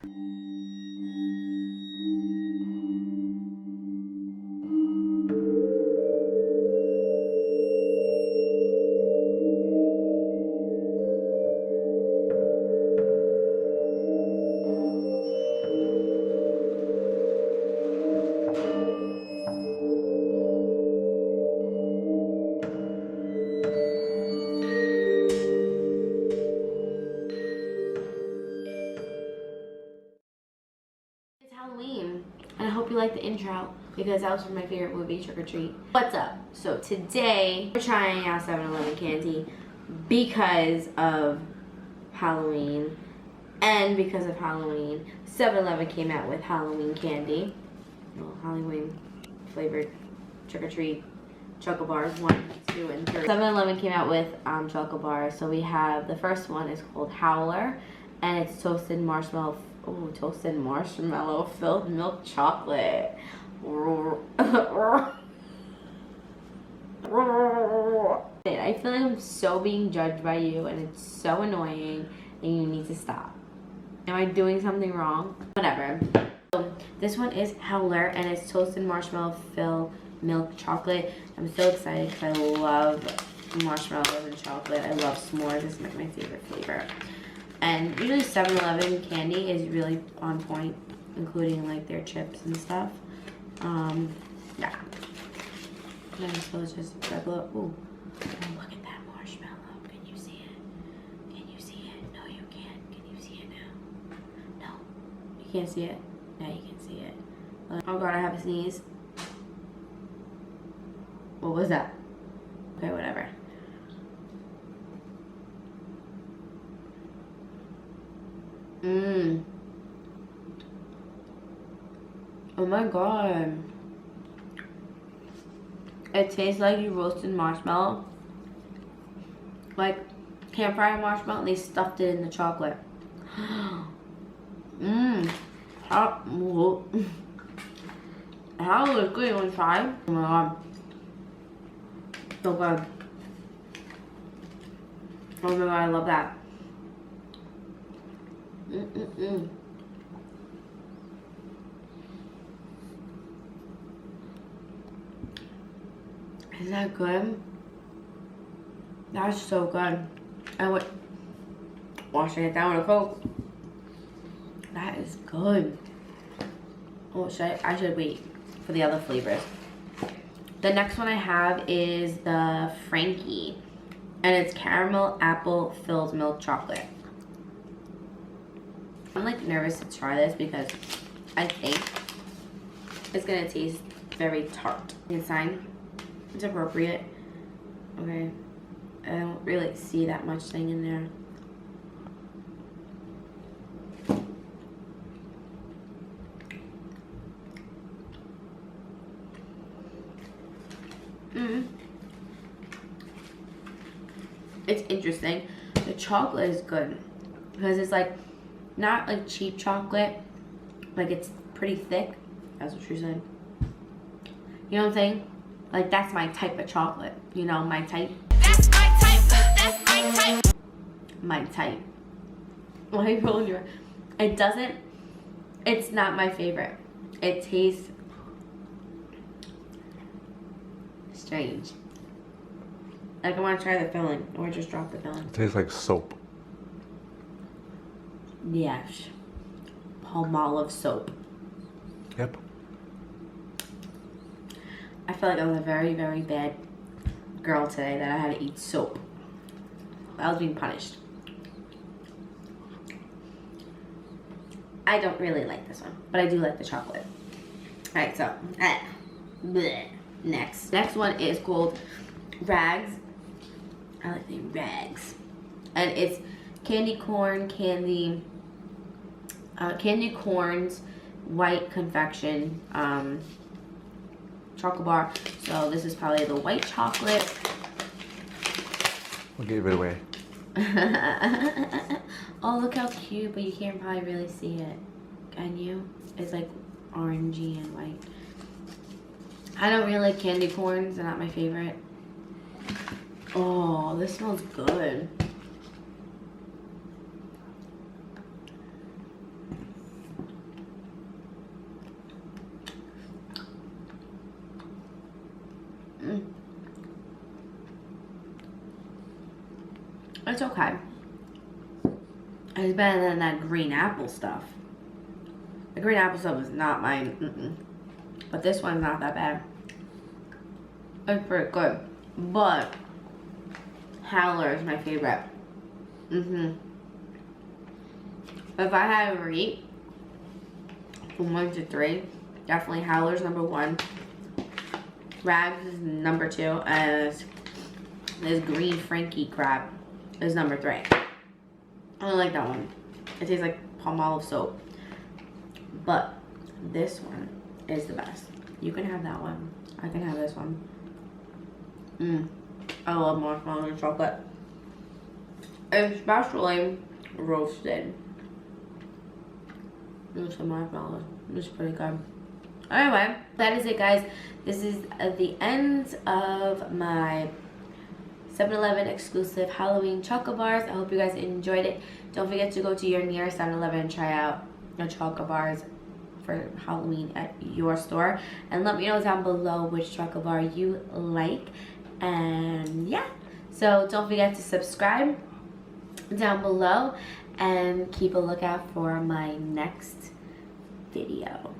Halloween, and I hope you like the intro because that was from my favorite movie, Trick or Treat. What's up? So today we're trying out 7-Eleven candy because of Halloween, and because of Halloween, 7-Eleven came out with Halloween candy, Halloween flavored Trick or Treat choco bars 1, 2, and 3. 7-Eleven came out with choco bars. So we have the first one is called Howler, and it's toasted marshmallow filled milk chocolate. I feel like I'm so being judged by you, and it's so annoying, and you need to stop. Am I doing something wrong? Whatever. So this one is Howler, and it's toasted marshmallow filled milk chocolate. I'm so excited because I love marshmallows and chocolate. I love s'mores. This is like my favorite flavor. And usually 7-Eleven candy is really on point, including like their chips and stuff. Yeah. And so it's just regular. Ooh, look at that marshmallow. Can you see it? Can you see it? No, you can't. Can you see it now? No. You can't see it? Now you can see it. Oh God, I have a sneeze. What was that? Okay, whatever. Oh my God. It tastes like you roasted marshmallow. Like campfire marshmallow, and they stuffed it in the chocolate. How is good? You want to try? Oh my God. So good. Oh my God, I love that. Is that good? That's so good. I would washing it down with a Coke. That is good. Oh, I should wait for the other flavors. The next one I have is the Frankie, and it's caramel apple filled milk chocolate. I'm like nervous to try this because I think it's gonna taste very tart. Inside, it's appropriate. Okay, I don't really see that much thing in there. It's interesting. The chocolate is good because it's like not like cheap chocolate, like it's pretty thick. That's what you're saying. You know what I'm saying? Like that's my type of chocolate. You know, my type. That's my type. That's my type. My type. Why are you rolling your? It doesn't. It's not my favorite. It tastes strange. Like I want to try the filling, or just drop the filling. It tastes like soap. Yes. Palmolive soap. Yep. I feel like I was a very, very bad girl today that I had to eat soap. I was being punished. I don't really like this one, but I do like the chocolate. Alright, so bleh. Next one is called Rags. I like the name Rags. And it's candy corns, white confection, chocolate bar. So this is probably the white chocolate. We gave it away. Oh, look how cute, but you can't probably really see it. Can you? It's like orangey and white. I don't really like candy corns. They're not my favorite. Oh, this smells good. It's okay. It's better than that green apple stuff. The green apple stuff is not mine. But this one's not that bad. It's pretty good. But Howler is my favorite. If I had to rate from 1 to 3, definitely Howler's number 1. Rags is number 2, and this green Frankie crab is number 3. I don't like that one. It tastes like palm olive soap. But this one is the best. You can have that one. I can have this one. I love marshmallow and chocolate. Especially roasted. There's some marshmallows. It's pretty good. Anyway, that is it, guys. This is the end of my 7-Eleven exclusive Halloween chocolate bars. I hope you guys enjoyed it. Don't forget to go to your nearest 7-Eleven and try out the chocolate bars for Halloween at your store. And let me know down below which chocolate bar you like. And yeah, so don't forget to subscribe down below and keep a lookout for my next video.